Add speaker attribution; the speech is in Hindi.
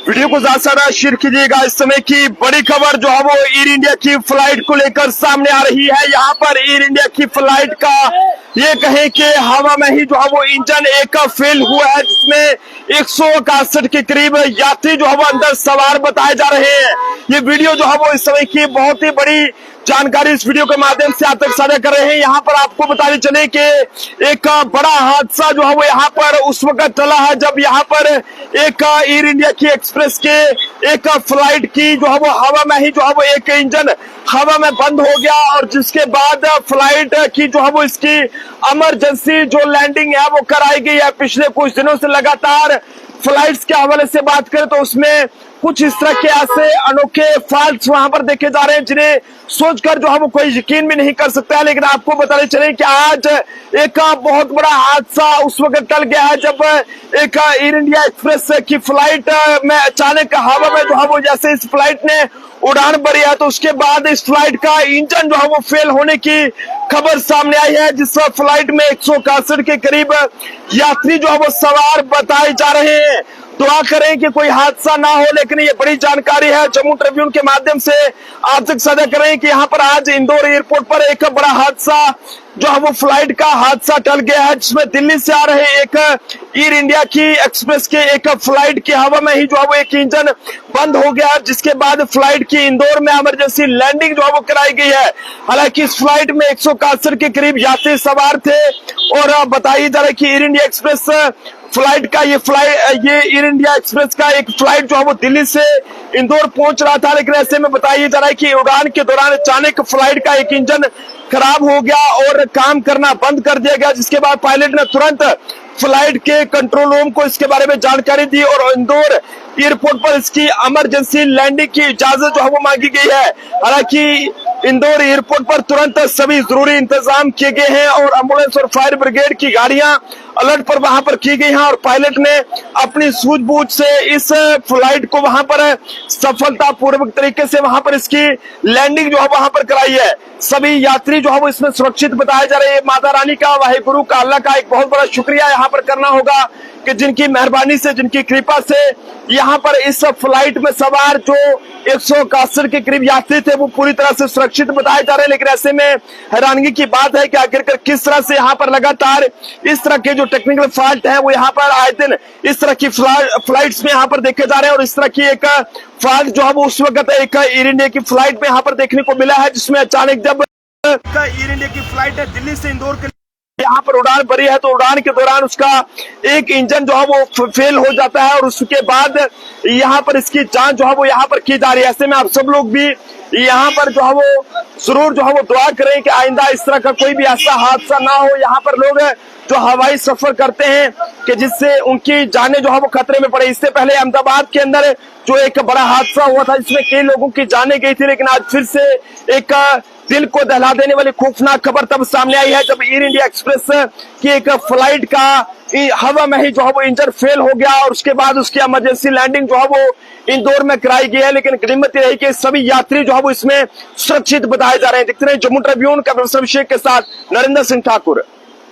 Speaker 1: वीडियो को ज्यादा से ज्यादा शेयर कीजिएगा। इस समय की बड़ी खबर जो है वो एयर इंडिया की फ्लाइट को लेकर सामने आ रही है। यहाँ पर एयर इंडिया की फ्लाइट का ये कहें कि हवा में ही जो है वो इंजन एक फेल हुआ है, जिसमें 161 के करीब यात्री जो है वो अंदर सवार बताए जा रहे हैं। ये वीडियो जो है वो इस समय की बहुत ही बड़ी जानकारी इस वीडियो के माध्यम से आप तक साझा कर रहे हैं। यहाँ पर आपको बताने चले कि एक बड़ा हादसा जो है वो यहाँ पर उस वक्त चला है जब यहाँ पर एक एयर इंडिया की एक्सप्रेस के एक फ्लाइट की जो है वो हवा में ही जो है वो एक इंजन हवा में बंद हो गया, और जिसके बाद फ्लाइट की जो है वो इसकी इमरजेंसी जो लैंडिंग है वो कराई गई है। पिछले कुछ दिनों से लगातार फ्लाइट्स के हवाले से बात करें तो उसमें कुछ इस तरह के ऐसे अनोखे फॉल्ट्स वहां पर देखे जा रहे हैं जिन्हें सोचकर जो है वो कोई यकीन भी नहीं कर सकता है। लेकिन आपको बताने चले कि आज एक बहुत बड़ा हादसा उस वक्त टल गया है जब एक एयर इंडिया एक्सप्रेस की फ्लाइट में अचानक हवा में जो है वो जैसे इस फ्लाइट ने उड़ान भरी है तो उसके बाद इस फ्लाइट का इंजन जो है वो फेल होने की खबर सामने आई है, जिस फ्लाइट में 161 के करीब यात्री जो है वो सवार बताए जा रहे हैं। दुआ करें कि कोई हादसा ना हो, लेकिन ये बड़ी जानकारी है जम्मू ट्रिब्यून के माध्यम से आप तक साझा करें कि यहाँ पर आज इंदौर एयरपोर्ट पर एक बड़ा हादसा जो है वो फ्लाइट का हादसा टल गया है, जिसमें दिल्ली से आ रहे एक एयर इंडिया की एक्सप्रेस के एक फ्लाइट की हवा में ही जो है वो एक इंजन बंद हो गया, जिसके बाद फ्लाइट की इंदौर में इमरजेंसी लैंडिंग जो है वो कराई गई है। हालांकि इस फ्लाइट में 161 के करीब यात्री सवार थे और बताया जा रहा है कि एयर इंडिया एक्सप्रेस फ्लाइट का ये एयर इंडिया एक्सप्रेस का एक फ्लाइट जो है वो दिल्ली से इंदौर पहुंच रहा था। लेकिन ऐसे में बताया जा रहा है कि उड़ान के दौरान अचानक फ्लाइट का एक इंजन खराब हो गया और काम करना बंद कर दिया गया, जिसके बाद पायलट ने तुरंत फ्लाइट के कंट्रोल रूम को इसके बारे में जानकारी दी और इंदौर एयरपोर्ट पर इसकी इमरजेंसी लैंडिंग की इजाजत जो है वो मांगी गई है। हालांकि इंदौर एयरपोर्ट पर तुरंत सभी जरूरी इंतजाम किए गए हैं और एम्बुलेंस और फायर ब्रिगेड की गाड़ियां अलर्ट पर वहां पर की गई हैं और पायलट ने अपनी सूझबूझ से इस फ्लाइट को वहां पर सफलतापूर्वक तरीके से वहां पर इसकी लैंडिंग जो है वहां पर कराई है। सभी यात्री जो है वो इसमें सुरक्षित बताए जा रहे हैं। माता रानी का, वाहिगुरु का, अल्लाह का एक बहुत बड़ा शुक्रिया यहाँ पर करना होगा कि जिनकी मेहरबानी से, जिनकी कृपा से यहाँ पर इस फ्लाइट में सवार जो 161 के करीब यात्री थे वो पूरी तरह से सुरक्षित बताए जा रहे हैं। लेकिन ऐसे में हैरानगी की बात है कि आखिरकार किस तरह से यहाँ पर लगातार इस तरह के जो टेक्निकल फॉल्ट है वो यहाँ पर आए दिन इस तरह की फ्लाइट्स में यहाँ पर देखे जा रहे हैं। और इस तरह की एक फॉल्ट जो है वो उस वक्त एक एयर इंडिया की फ्लाइट में यहाँ पर देखने को मिला है, जिसमें अचानक जब एयर इंडिया की फ्लाइट है दिल्ली से इंदौर के यहाँ पर उड़ान भरी है तो उड़ान के दौरान उसका एक इंजन जो है वो फेल हो जाता है और उसके बाद यहाँ पर इसकी जांच जो है वो यहाँ पर की जा रही है। ऐसे में आप सब लोग भी यहाँ पर जो है वो जरूर जो है वो दुआ करें कि आइंदा इस तरह का कोई भी ऐसा हादसा ना हो। यहाँ पर लोग जो हवाई सफर करते हैं कि जिससे उनकी जानें जो है वो खतरे में पड़े। इससे पहले अहमदाबाद के अंदर जो एक बड़ा हादसा हुआ था जिसमें कई लोगों की जानें गई थी, लेकिन आज फिर से एक दिल को दहला देने वाली खौफनाक खबर तब सामने आई है जब एयर इंडिया एक्सप्रेस की एक फ्लाइट का हवा में ही जो है वो इंजन फेल हो गया और उसके बाद उसकी इमरजेंसी लैंडिंग जो है वो इंदौर में कराई गई है। लेकिन गनीमत रही कि सभी यात्री जो है वो इसमें सुरक्षित बताए जा रहे हैं। देखते रहे जम्मू ट्रिब्यून का अभिषेक के साथ नरेंद्र सिंह ठाकुर।